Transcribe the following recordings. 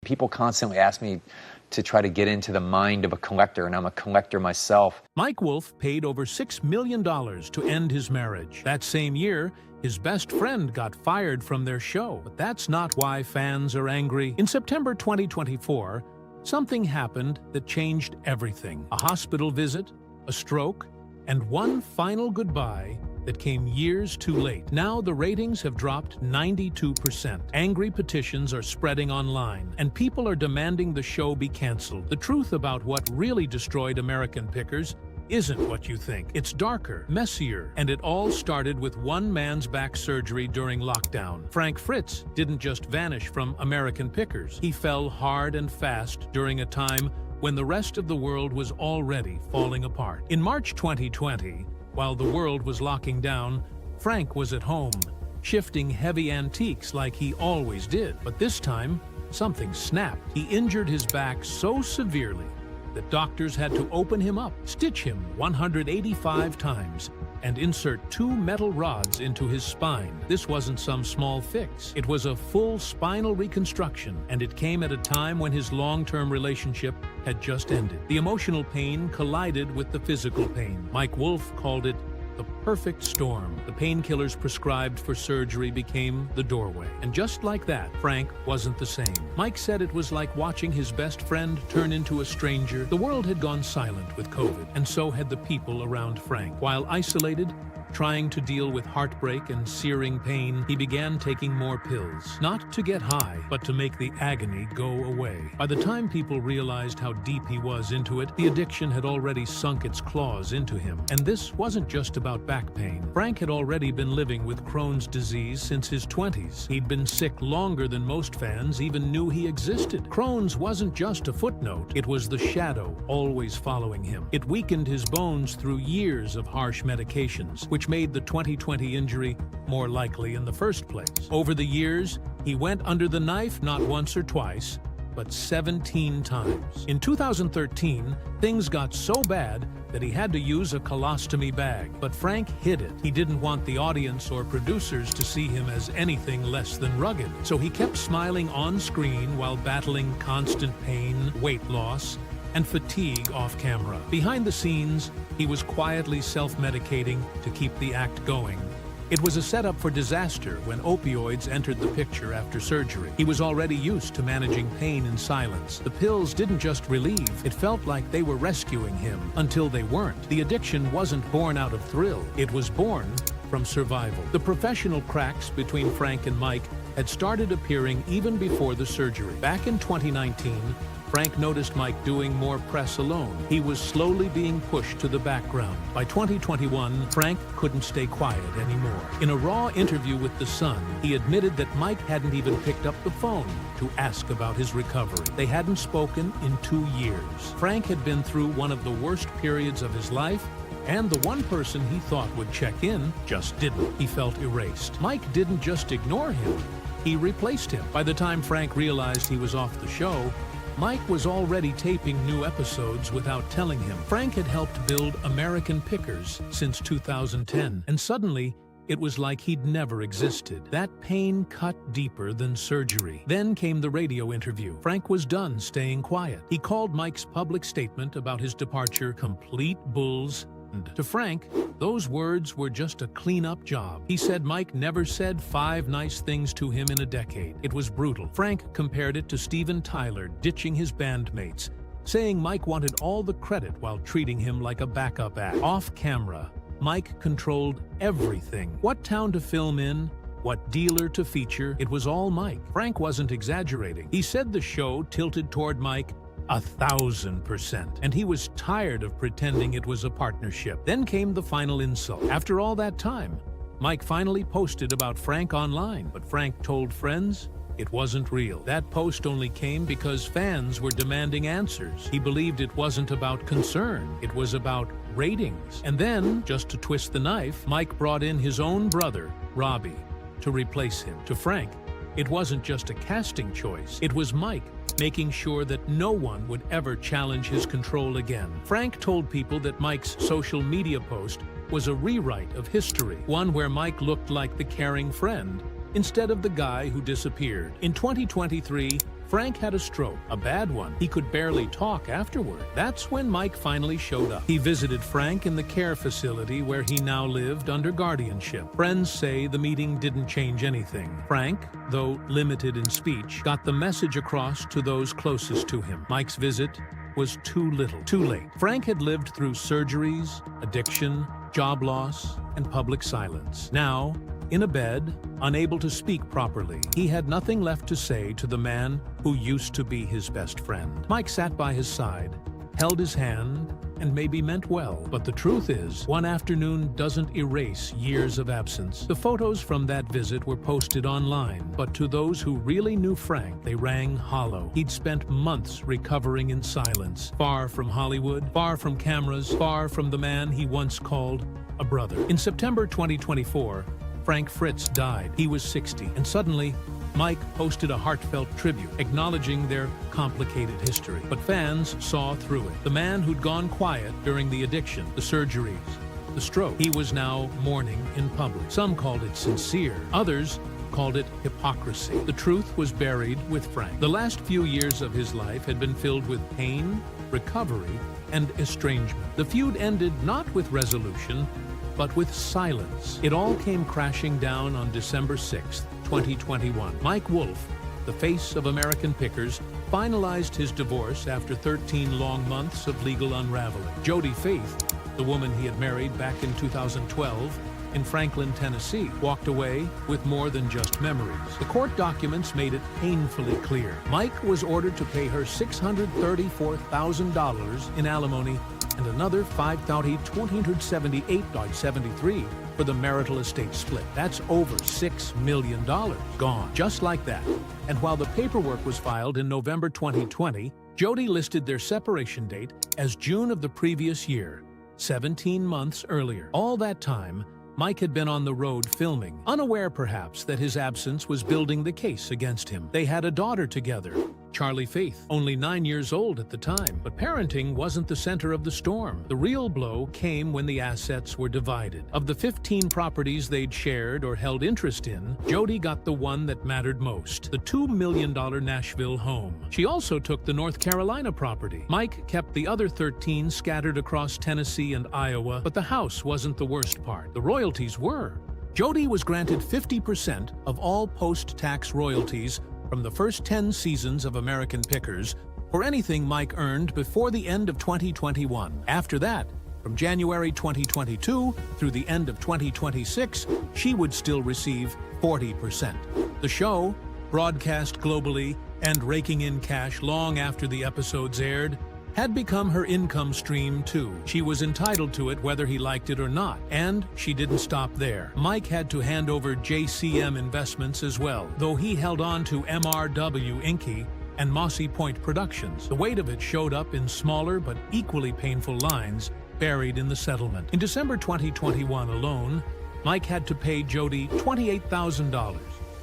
people constantly ask me to try to get into the mind of a collector, and I'm a collector myself. Mike Wolfe paid over $6 million to end his marriage. That same year, his best friend got fired from their show. But that's not why fans are angry. In September 2024, something happened that changed everything. A hospital visit, a stroke, and one final goodbye that came years too late. Now the ratings have dropped 92%. Angry petitions are spreading online, and people are demanding the show be canceled. The truth about what really destroyed American pickers isn't what you think. It's darker, messier, and it all started with one man's back surgery during lockdown. Frank Fritz didn't just vanish from American pickers. He fell hard and fast during a time when the rest of the world was already falling apart. In March 2020, while the world was locking down, Frank was at home, shifting heavy antiques like he always did. But this time, something snapped. He injured his back so severely that doctors had to open him up, stitch him 185 times, and insert 2 metal rods into his spine. This wasn't some small fix. It was a full spinal reconstruction, and it came at a time when his long-term relationship had just ended. The emotional pain collided with the physical pain. Mike Wolfe called it the perfect storm. The painkillers prescribed for surgery became the doorway. And just like that, Frank wasn't the same. Mike said it was like watching his best friend turn into a stranger. The world had gone silent with COVID, and so had the people around Frank. While isolated, trying to deal with heartbreak and searing pain, he began taking more pills. Not to get high, but to make the agony go away. By the time people realized how deep he was into it, the addiction had already sunk its claws into him. And this wasn't just about back pain. Frank had already been living with Crohn's disease since his 20s. He'd been sick longer than most fans even knew he existed. Crohn's wasn't just a footnote, it was the shadow always following him. It weakened his bones through years of harsh medications, which made the 2020 injury more likely in the first place. Over the years, he went under the knife not once or twice, but 17 times. In 2013, things got so bad that he had to use a colostomy bag, but Frank hid it. He didn't want the audience or producers to see him as anything less than rugged. So he kept smiling on screen while battling constant pain, weight loss, and fatigue off camera. Behind the scenes, he was quietly self-medicating to keep the act going. It was a setup for disaster when opioids entered the picture after surgery. He was already used to managing pain in silence. The pills didn't just relieve, it felt like they were rescuing him until they weren't. The addiction wasn't born out of thrill, it was born from survival. The professional cracks between Frank and Mike had started appearing even before the surgery. Back in 2019, Frank noticed Mike doing more press alone. He was slowly being pushed to the background. By 2021, Frank couldn't stay quiet anymore. In a raw interview with The Sun, he admitted that Mike hadn't even picked up the phone to ask about his recovery. They hadn't spoken in 2 years. Frank had been through one of the worst periods of his life, and the one person he thought would check in just didn't. He felt erased. Mike didn't just ignore him, he replaced him. By the time Frank realized he was off the show, Mike was already taping new episodes without telling him. Frank had helped build American Pickers since 2010, and suddenly, it was like he'd never existed. That pain cut deeper than surgery. Then came the radio interview. Frank was done staying quiet. He called Mike's public statement about his departure complete bulls. To Frank, those words were just a clean-up job. He said Mike never said 5 nice things to him in a decade. It was brutal. Frank compared it to Steven Tyler ditching his bandmates, saying Mike wanted all the credit while treating him like a backup act. Off camera, Mike controlled everything. What town to film in, what dealer to feature, it was all Mike. Frank wasn't exaggerating. He said the show tilted toward Mike 1,000%, and he was tired of pretending it was a partnership. Then came the final insult. After all that time, Mike finally posted about Frank online, but Frank told friends it wasn't real. That post only came because fans were demanding answers. He believed it wasn't about concern, it was about ratings. And then, just to twist the knife, Mike brought in his own brother, Robbie, to replace him. To Frank, it wasn't just a casting choice, it was Mike making sure that no one would ever challenge his control again. Frank told people that Mike's social media post was a rewrite of history, one where Mike looked like the caring friend instead of the guy who disappeared. In 2023, Frank had a stroke, a bad one. He could barely talk afterward. That's when Mike finally showed up. He visited Frank in the care facility where he now lived under guardianship. Friends say the meeting didn't change anything. Frank, though limited in speech, got the message across to those closest to him. Mike's visit was too little, too late. Frank had lived through surgeries, addiction, job loss, and public silence. Now, in a bed, unable to speak properly, he had nothing left to say to the man who used to be his best friend. Mike sat by his side, held his hand, and maybe meant well. But the truth is, one afternoon doesn't erase years of absence. The photos from that visit were posted online, but to those who really knew Frank, they rang hollow. He'd spent months recovering in silence, far from Hollywood, far from cameras, far from the man he once called a brother. In September 2024, Frank Fritz died. He was 60, and suddenly, Mike posted a heartfelt tribute, acknowledging their complicated history. But fans saw through it. The man who'd gone quiet during the addiction, the surgeries, the stroke, he was now mourning in public. Some called it sincere. Others called it hypocrisy. The truth was buried with Frank. The last few years of his life had been filled with pain, recovery, and estrangement. The feud ended not with resolution, but with silence. It all came crashing down on December 6th, 2021. Mike Wolfe, the face of American Pickers, finalized his divorce after 13 long months of legal unraveling. Jody Faith, the woman he had married back in 2012 in Franklin, Tennessee, walked away with more than just memories. The court documents made it painfully clear. Mike was ordered to pay her $634,000 in alimony and another $5,278.73 for the marital estate split. That's over $6 million gone, just like that. And while the paperwork was filed in November 2020, Jody listed their separation date as June of the previous year, 17 months earlier. All that time, Mike had been on the road filming, unaware perhaps that his absence was building the case against him. They had a daughter together, Charlie Faith, only 9 years old at the time. But parenting wasn't the center of the storm. The real blow came when the assets were divided. Of the 15 properties they'd shared or held interest in, Jody got the one that mattered most, the $2 million Nashville home. She also took the North Carolina property. Mike kept the other 13 scattered across Tennessee and Iowa, but the house wasn't the worst part. The royalties were. Jody was granted 50% of all post-tax royalties from the first 10 seasons of American Pickers for anything Mike earned before the end of 2021. After that, from January 2022 through the end of 2026, she would still receive 40%. The show, broadcast globally and raking in cash long after the episodes aired, had become her income stream too. She was entitled to it whether he liked it or not, and she didn't stop there. Mike had to hand over JCM Investments as well, though he held on to MRW Inc. and Mossy Point Productions. The weight of it showed up in smaller but equally painful lines buried in the settlement. In December 2021 alone, Mike had to pay Jody $28,000,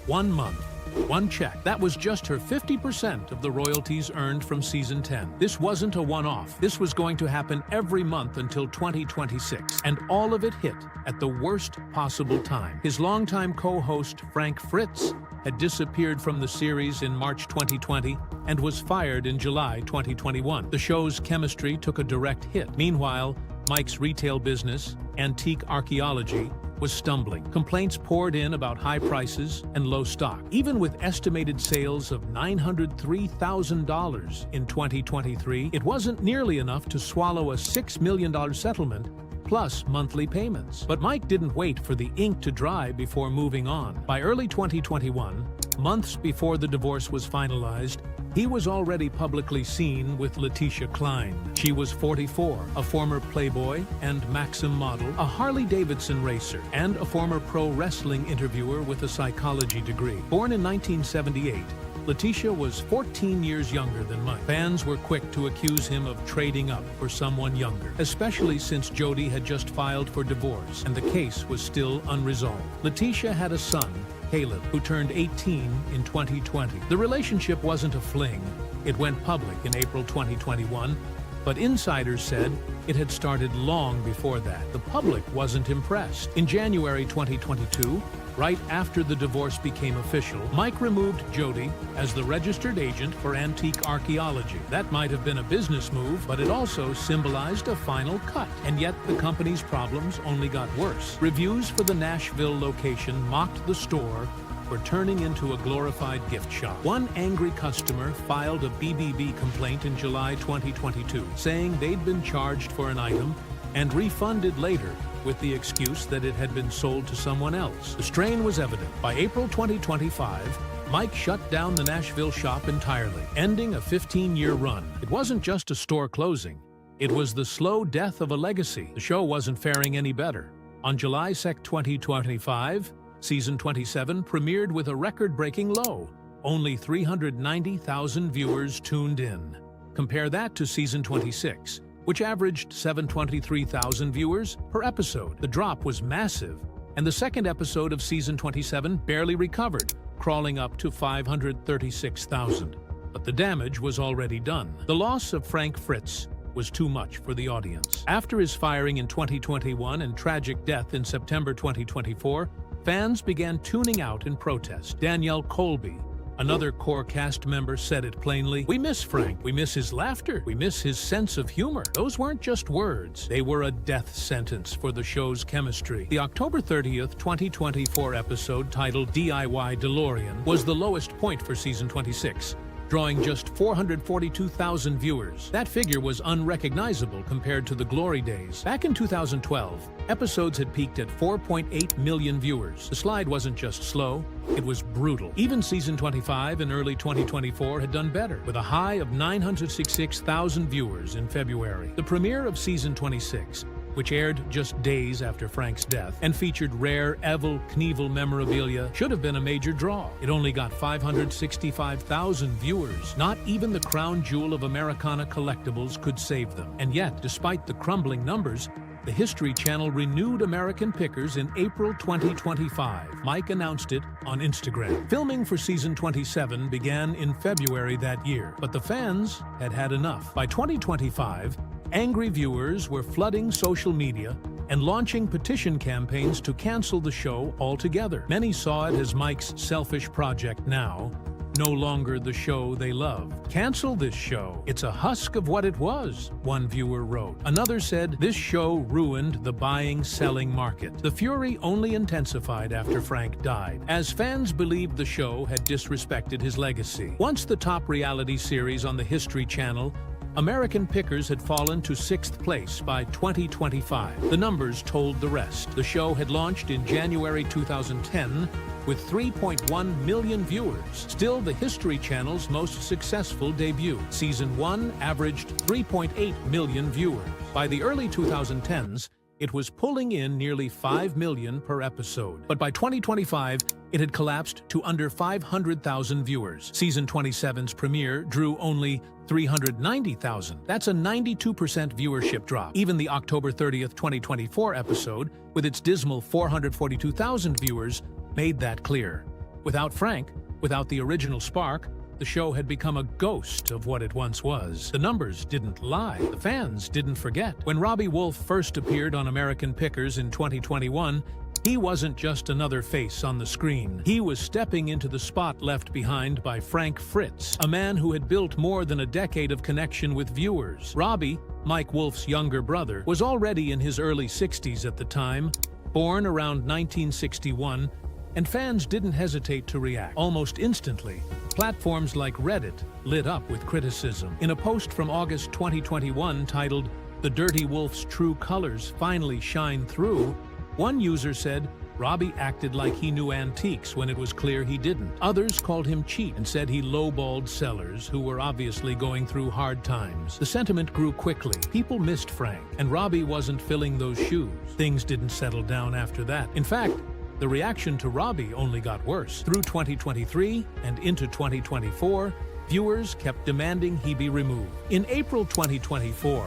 1 month, one check. That was just her 50% of the royalties earned from season 10. This wasn't a one-off. This was going to happen every month until 2026, and all of it hit at the worst possible time. His longtime co-host Frank Fritz had disappeared from the series in March 2020 and was fired in July 2021. The show's chemistry took a direct hit. Meanwhile, Mike's retail business, Antique Archaeology, was stumbling. Complaints poured in about high prices and low stock. Even with estimated sales of $903,000 in 2023, it wasn't nearly enough to swallow a $6 million settlement plus monthly payments. But Mike didn't wait for the ink to dry before moving on. By early 2021, months before the divorce was finalized, he was already publicly seen with Letitia Klein. She was 44, a former Playboy and Maxim model, a Harley-Davidson racer, and a former pro wrestling interviewer with a psychology degree. Born in 1978, Letitia was 14 years younger than Mike. Fans were quick to accuse him of trading up for someone younger, especially since Jody had just filed for divorce and the case was still unresolved. Letitia had a son, Caleb, who turned 18 in 2020. The relationship wasn't a fling. It went public in April 2021, but insiders said it had started long before that. The public wasn't impressed. In January 2022, Right after the divorce became official, Mike removed Jody as the registered agent for antique archaeology. That might have been a business move, but it also symbolized a final cut. And yet the company's problems only got worse. Reviews for the Nashville location mocked the store for turning into a glorified gift shop. One angry customer filed a BBB complaint in July 2022, saying they'd been charged for an item and refunded later with the excuse that it had been sold to someone else. The strain was evident. By April 2025, Mike shut down the Nashville shop entirely, ending a 15-year run. It wasn't just a store closing. It was the slow death of a legacy. The show wasn't faring any better. On July 2, 2025, Season 27 premiered with a record-breaking low. Only 390,000 viewers tuned in. Compare that to Season 26, which averaged 723,000 viewers per episode. The drop was massive, and the second episode of Season 27 barely recovered, crawling up to 536,000. But the damage was already done. The loss of Frank Fritz was too much for the audience. After his firing in 2021 and tragic death in September 2024, fans began tuning out in protest. Danielle Colby, another core cast member, said it plainly: "We miss Frank. We miss his laughter. We miss his sense of humor." Those weren't just words. They were a death sentence for the show's chemistry. The October 30th, 2024 episode, titled DIY DeLorean, was the lowest point for Season 26, drawing just 442,000 viewers. That figure was unrecognizable compared to the glory days. Back in 2012, episodes had peaked at 4.8 million viewers. The slide wasn't just slow, it was brutal. Even Season 25 in early 2024 had done better, with a high of 966,000 viewers in February. The premiere of Season 26, which aired just days after Frank's death and featured rare Evel Knievel memorabilia, should have been a major draw. It only got 565,000 viewers. Not even the crown jewel of Americana collectibles could save them. And yet, despite the crumbling numbers, the History Channel renewed American Pickers in April 2025. Mike announced it on Instagram. Filming for Season 27 began in February that year, but the fans had had enough. By 2025, angry viewers were flooding social media and launching petition campaigns to cancel the show altogether. Many saw it as Mike's selfish project now, no longer the show they love. "Cancel this show. It's a husk of what it was," one viewer wrote. Another said, "This show ruined the buying-selling market." The fury only intensified after Frank died, as fans believed the show had disrespected his legacy. Once the top reality series on the History Channel, American Pickers had fallen to 6th place by 2025. The numbers told the rest. The show had launched in January 2010 with 3.1 million viewers, still the History Channel's most successful debut. Season 1 averaged 3.8 million viewers. By the early 2010s, it was pulling in nearly 5 million per episode. But by 2025, it had collapsed to under 500,000 viewers. Season 27's premiere drew only 390,000. That's a 92% viewership drop. Even the October 30th, 2024 episode, with its dismal 442,000 viewers, made that clear. Without Frank, without the original spark, the show had become a ghost of what it once was. The numbers didn't lie. The fans didn't forget. When Robbie Wolf first appeared on American Pickers in 2021, he wasn't just another face on the screen. He was stepping into the spot left behind by Frank Fritz, a man who had built more than a decade of connection with viewers. Robbie, Mike Wolf's younger brother, was already in his early 60s at the time, born around 1961, and fans didn't hesitate to react. Almost instantly, platforms like Reddit lit up with criticism. In a post from August 2021 titled, "The Dirty Wolf's True Colors Finally Shine Through," one user said, "Robbie acted like he knew antiques when it was clear he didn't." Others called him cheap and said he lowballed sellers who were obviously going through hard times. The sentiment grew quickly. People missed Frank, and Robbie wasn't filling those shoes. Things didn't settle down after that. In fact, the reaction to Robbie only got worse. Through 2023 and into 2024, viewers kept demanding he be removed. In April 2024,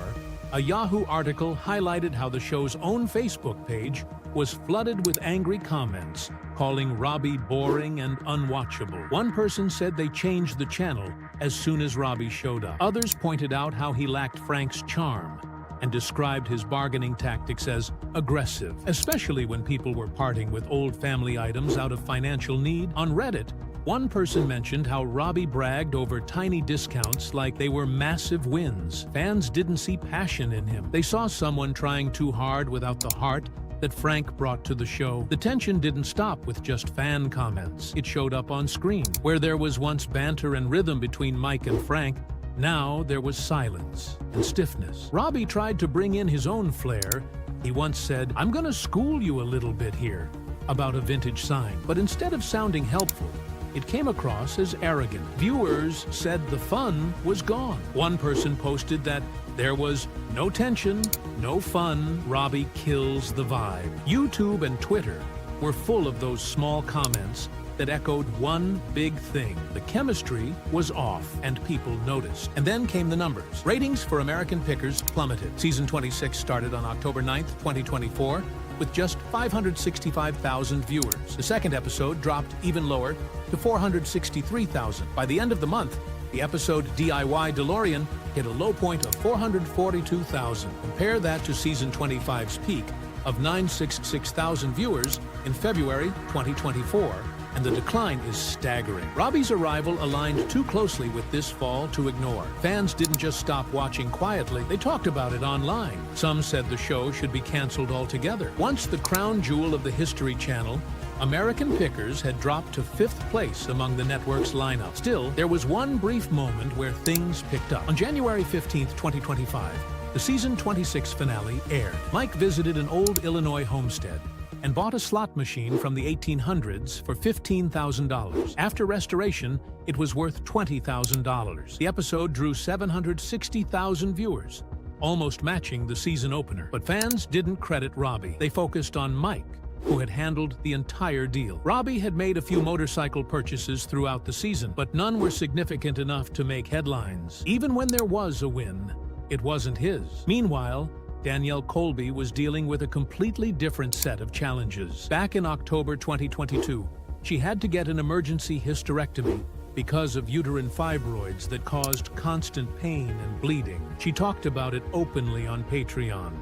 a Yahoo article highlighted how the show's own Facebook page was flooded with angry comments, calling Robbie boring and unwatchable. One person said they changed the channel as soon as Robbie showed up. Others pointed out how he lacked Frank's charm. and described his bargaining tactics as aggressive, especially when people were parting with old family items out of financial need. On Reddit, one person mentioned how Robbie bragged over tiny discounts like they were massive wins. Fans didn't see passion in him. They saw someone trying too hard without the heart that Frank brought to the show. The tension didn't stop with just fan comments. It showed up on screen. Where there was once banter and rhythm between Mike and Frank, now there was silence and stiffness. Robbie tried to bring in his own flair. He once said, "I'm gonna school you a little bit here," about a vintage sign. But instead of sounding helpful, it came across as arrogant. Viewers said the fun was gone. One person posted that there was no tension, no fun, Robbie kills the vibe. YouTube and Twitter were full of those small comments that echoed one big thing. The chemistry was off, and people noticed. And then came the numbers. Ratings for American Pickers plummeted. Season 26 started on October 9th, 2024, with just 565,000 viewers. The second episode dropped even lower to 463,000. By the end of the month, the episode DIY DeLorean hit a low point of 442,000. Compare that to Season 25's peak of 966,000 viewers in February 2024, and the decline is staggering. Robbie's arrival aligned too closely with this fall to ignore. Fans didn't just stop watching quietly, they talked about it online. Some said the show should be canceled altogether. Once the crown jewel of the History Channel, American Pickers had dropped to 5th place among the network's lineup. Still, there was one brief moment where things picked up. On January 15th, 2025, the season 26 finale aired. Mike visited an old Illinois homestead and bought a slot machine from the 1800s for $15,000. After restoration, it was worth $20,000. The episode drew 760,000 viewers, almost matching the season opener. But fans didn't credit Robbie. They focused on Mike, who had handled the entire deal. Robbie had made a few motorcycle purchases throughout the season, but none were significant enough to make headlines. Even when there was a win, it wasn't his. Meanwhile, Danielle Colby was dealing with a completely different set of challenges. Back in October 2022, she had to get an emergency hysterectomy because of uterine fibroids that caused constant pain and bleeding. She talked about it openly on Patreon,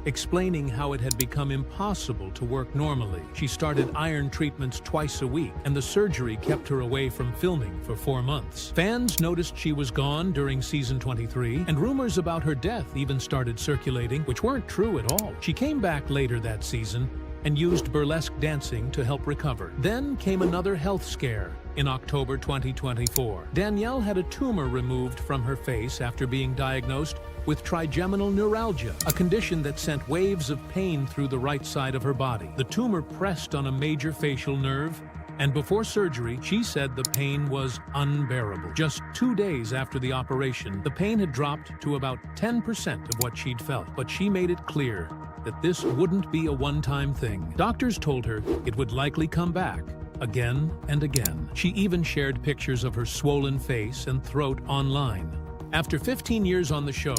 explaining how it had become impossible to work normally. She started iron treatments twice a week, and the surgery kept her away from filming for 4 months. Fans noticed she was gone during season 23, and rumors about her death even started circulating, which weren't true at all. She came back later that season and used burlesque dancing to help recover. Then came another health scare. In October 2024, Danielle had a tumor removed from her face after being diagnosed with trigeminal neuralgia, a condition that sent waves of pain through the right side of her body. The tumor pressed on a major facial nerve, and before surgery, she said the pain was unbearable. Just 2 days after the operation, the pain had dropped to about 10% of what she'd felt, but she made it clear that this wouldn't be a one-time thing. Doctors told her it would likely come back again and again. She even shared pictures of her swollen face and throat online. After 15 years on the show,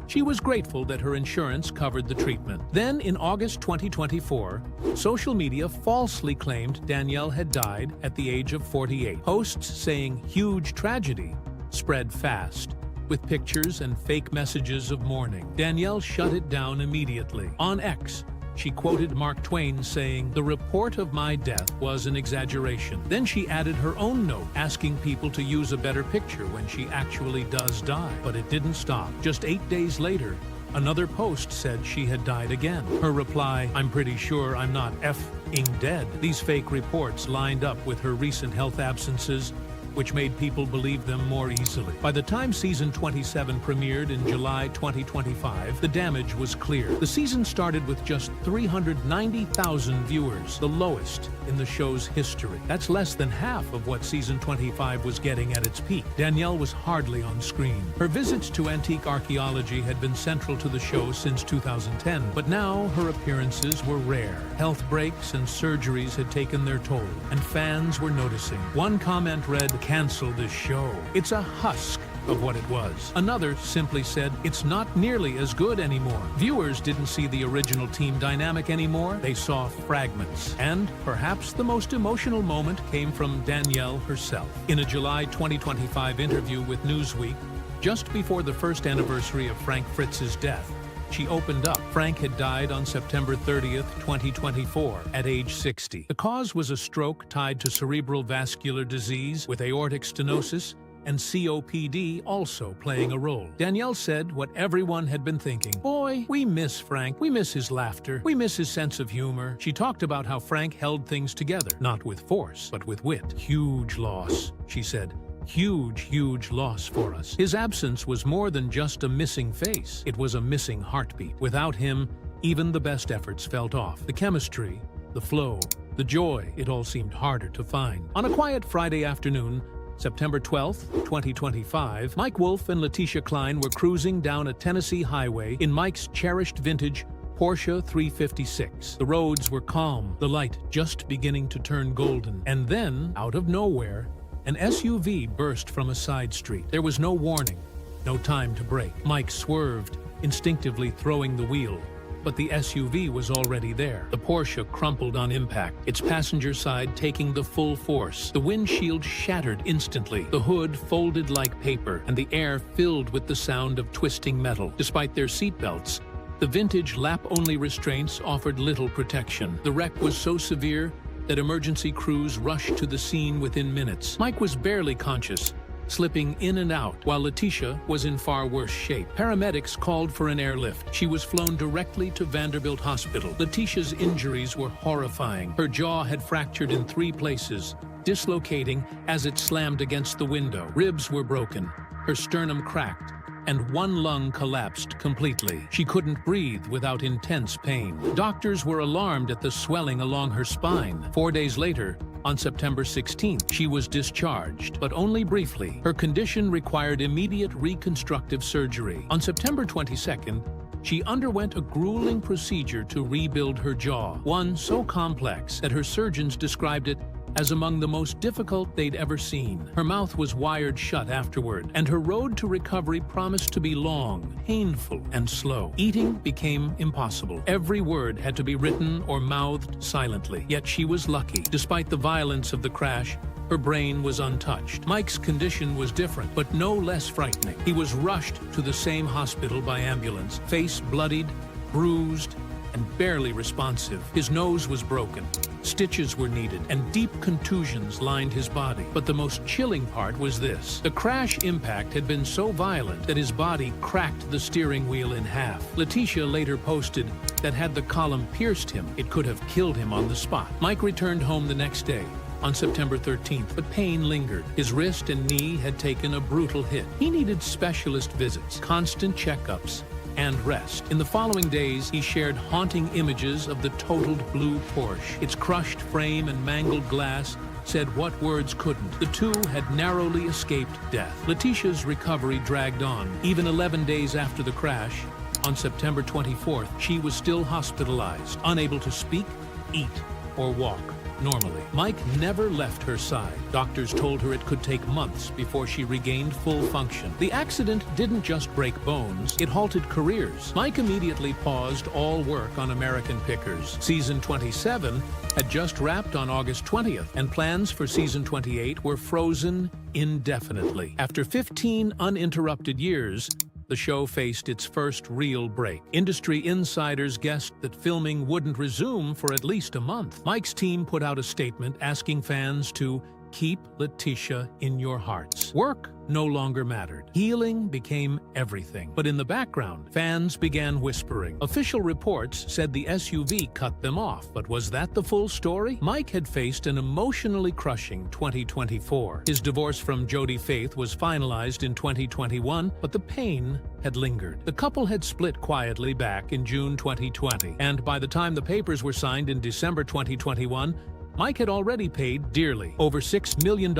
she was grateful that her insurance covered the treatment. Then, in August 2024, social media falsely claimed Danielle had died at the age of 48. Posts saying "huge tragedy" spread fast, with pictures and fake messages of mourning. Danielle shut it down immediately. On X, she quoted Mark Twain saying, "The report of my death was an exaggeration." Then she added her own note, asking people to use a better picture when she actually does die. But it didn't stop. Just 8 days later, another post said she had died again. Her reply, "I'm pretty sure I'm not f***ing dead." These fake reports lined up with her recent health absences, which made people believe them more easily. By the time season 27 premiered in July 2025, the damage was clear. The season started with just 390,000 viewers, the lowest in the show's history. That's less than half of what season 25 was getting at its peak. Danielle was hardly on screen. Her visits to antique archaeology had been central to the show since 2010, but now her appearances were rare. Health breaks and surgeries had taken their toll, and fans were noticing. One comment read, "Cancel this show. It's a husk of what it was." Another simply said, "It's not nearly as good anymore." Viewers didn't see the original team dynamic anymore. They saw fragments. And perhaps the most emotional moment came from Danielle herself. In a July 2025 interview with Newsweek, just before the first anniversary of Frank Fritz's death, she opened up. Frank had died on September 30th, 2024, at age 60. The cause was a stroke tied to cerebral vascular disease with aortic stenosis and COPD also playing a role. Danielle said what everyone had been thinking. Boy, we miss Frank. We miss his laughter. We miss his sense of humor. She talked about how Frank held things together, not with force, but with wit. Huge loss, she said. Huge loss for us. His absence was more than just a missing face. It was a missing heartbeat. Without him, even the best efforts felt off. The chemistry, the flow, the joy, it all seemed harder to find. On a quiet Friday afternoon, September 12th, 2025, Mike Wolfe and Letitia Klein were cruising down a Tennessee highway in Mike's cherished vintage Porsche 356. The roads were calm, the light just beginning to turn golden. And then, out of nowhere, an SUV burst from a side street. There was no warning, no time to brake. Mike swerved, instinctively throwing the wheel. But the SUV was already there. The Porsche crumpled on impact, its passenger side taking the full force. The windshield shattered instantly, the hood folded like paper, and the air filled with the sound of twisting metal. Despite their seatbelts, the vintage lap-only restraints offered little protection. The wreck was so severe that emergency crews rushed to the scene within minutes. Mike was barely conscious, slipping in and out, while Letitia was in far worse shape. Paramedics called for an airlift. She was flown directly to Vanderbilt Hospital. Letitia's injuries were horrifying. Her jaw had fractured in 3 places, dislocating as it slammed against the window. Ribs were broken, her sternum cracked, and one lung collapsed completely. She couldn't breathe without intense pain. Doctors were alarmed at the swelling along her spine. 4 days later, on September 16th, she was discharged, but only briefly. Her condition required immediate reconstructive surgery. On September 22nd, she underwent a grueling procedure to rebuild her jaw, one so complex that her surgeons described it as among the most difficult they'd ever seen. Her mouth was wired shut afterward, and her road to recovery promised to be long, painful, and slow. Eating became impossible. Every word had to be written or mouthed silently. Yet she was lucky. Despite the violence of the crash, her brain was untouched. Mike's condition was different, but no less frightening. He was rushed to the same hospital by ambulance, face bloodied, bruised, and barely responsive. His nose was broken. Stitches were needed, and deep contusions lined his body. But the most chilling part was this. The crash impact had been so violent that his body cracked the steering wheel in half. Letitia later posted that had the column pierced him, it could have killed him on the spot. Mike returned home the next day, on September 13th, but pain lingered. His wrist and knee had taken a brutal hit. He needed specialist visits, constant checkups, and rest. In the following days, he shared haunting images of the totaled blue Porsche. Its crushed frame and mangled glass said what words couldn't. The two had narrowly escaped death. Letitia's recovery dragged on. Even 11 days after the crash, on September 24th, she was still hospitalized, unable to speak, eat, or walk normally. Mike never left her side. Doctors told her it could take months before she regained full function. The accident didn't just break bones, it halted careers. Mike immediately paused all work on American Pickers. Season 27 had just wrapped on August 20th, and plans for season 28 were frozen indefinitely. After 15 uninterrupted years, the show faced its first real break. Industry insiders guessed that filming wouldn't resume for at least a month. Mike's team put out a statement asking fans to keep Letitia in your hearts. Work no longer mattered. Healing became everything. But in the background, fans began whispering. Official reports said the SUV cut them off. But was that the full story? Mike had faced an emotionally crushing 2024. His divorce from Jodie Faith was finalized in 2021, but the pain had lingered. The couple had split quietly back in June 2020, and by the time the papers were signed in December 2021, Mike had already paid dearly, over $6 million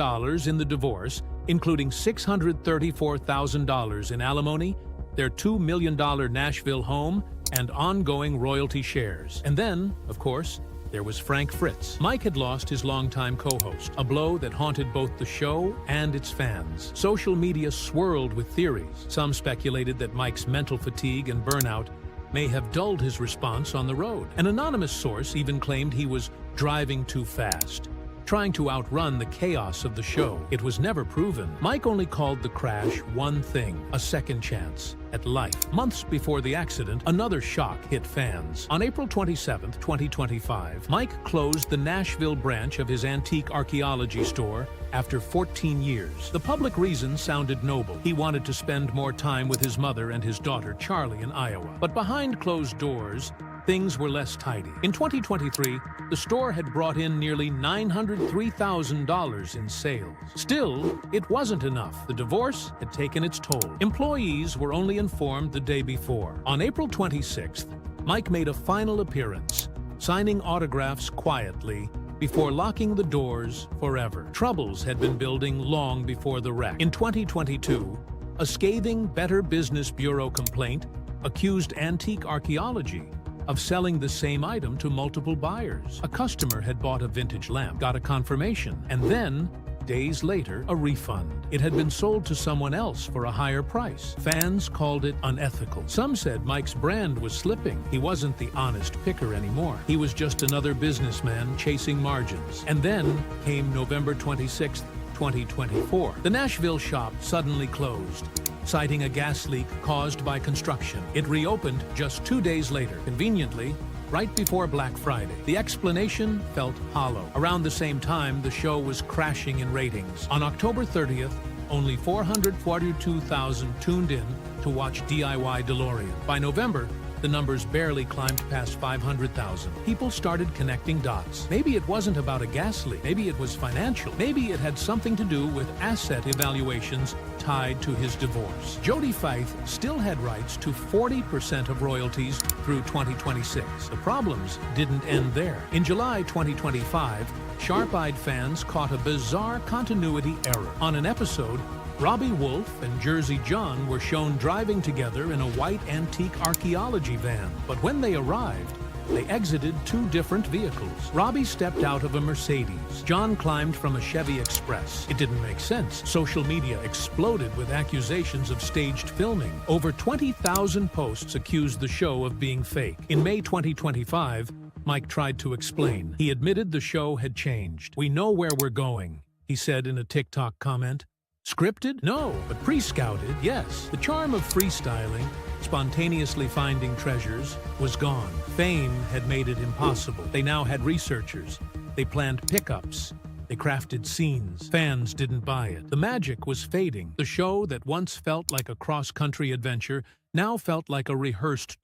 in the divorce, including $634,000 in alimony, their $2 million Nashville home, and ongoing royalty shares. And then, of course, there was Frank Fritz. Mike had lost his longtime co-host, a blow that haunted both the show and its fans. Social media swirled with theories. Some speculated that Mike's mental fatigue and burnout may have dulled his response on the road. An anonymous source even claimed he was driving too fast, trying to outrun the chaos of the show. It was never proven. Mike only called the crash one thing: a second chance. at life. Months before the accident, another shock hit fans. On April 27, 2025, Mike closed the Nashville branch of his antique archaeology store after 14 years. The public reason sounded noble. He wanted to spend more time with his mother and his daughter Charlie in Iowa. But behind closed doors, things were less tidy. In 2023, the store had brought in nearly $903,000 in sales. Still, it wasn't enough. The divorce had taken its toll. Employees were only informed the day before. On April 26th, Mike made a final appearance, signing autographs quietly before locking the doors forever. Troubles had been building long before the wreck. In 2022, a scathing Better Business Bureau complaint accused Antique Archaeology of selling the same item to multiple buyers. A customer had bought a vintage lamp, got a confirmation, and then, days later, a refund. It had been sold to someone else for a higher price. Fans called it unethical. Some said Mike's brand was slipping. He wasn't the honest picker anymore. He was just another businessman chasing margins. And then came November 26, 2024. The Nashville shop suddenly closed, citing a gas leak caused by construction. It reopened just 2 days later, conveniently, right before Black Friday. The explanation felt hollow. Around the same time, the show was crashing in ratings. On October 30th, only 442,000 tuned in to watch DIY DeLorean. By November, the numbers barely climbed past 500,000. People started connecting dots. Maybe it wasn't about a gas leak. Maybe it was financial. Maybe it had something to do with asset evaluations tied to his divorce. Jody Fife still had rights to 40% of royalties through 2026. The problems didn't end there. In July 2025, sharp-eyed fans caught a bizarre continuity error. On an episode, Robbie Wolf and Jersey John were shown driving together in a white antique archaeology van. But when they arrived, they exited two different vehicles. Robbie stepped out of a Mercedes. John climbed from a Chevy Express. It didn't make sense. Social media exploded with accusations of staged filming. Over 20,000 posts accused the show of being fake. In May 2025, Mike tried to explain. He admitted the show had changed. "We know where we're going," he said in a TikTok comment. Scripted? No, but pre-scouted, yes. The charm of freestyling, spontaneously finding treasures, was gone. Fame had made it impossible. They now had researchers. They planned pickups. They crafted scenes. Fans didn't buy it. The magic was fading. The show that once felt like a cross-country adventure now felt like a rehearsed tour.